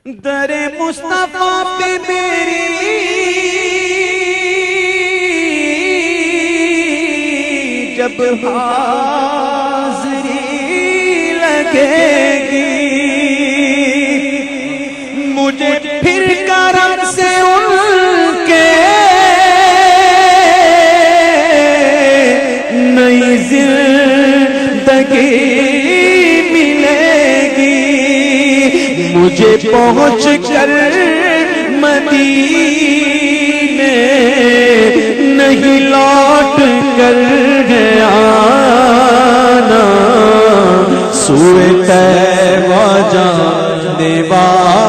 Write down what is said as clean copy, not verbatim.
در مصطفیٰ پہ میری جب حاضری لگے گی، مجھے پھر کرم سے ان کے نئی زندگی ملے گی، مجھے پہنچ کر مدینے نہیں لوٹ کر آنا، سوئے طیبہ جانے والا